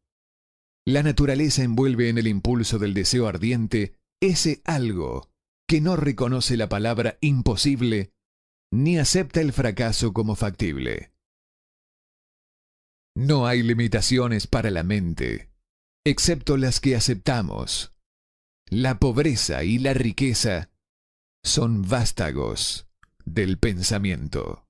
la naturaleza envuelve en el impulso del deseo ardiente ese algo que no reconoce la palabra imposible ni acepta el fracaso como factible. No hay limitaciones para la mente, excepto las que aceptamos. La pobreza y la riqueza son vástagos del pensamiento.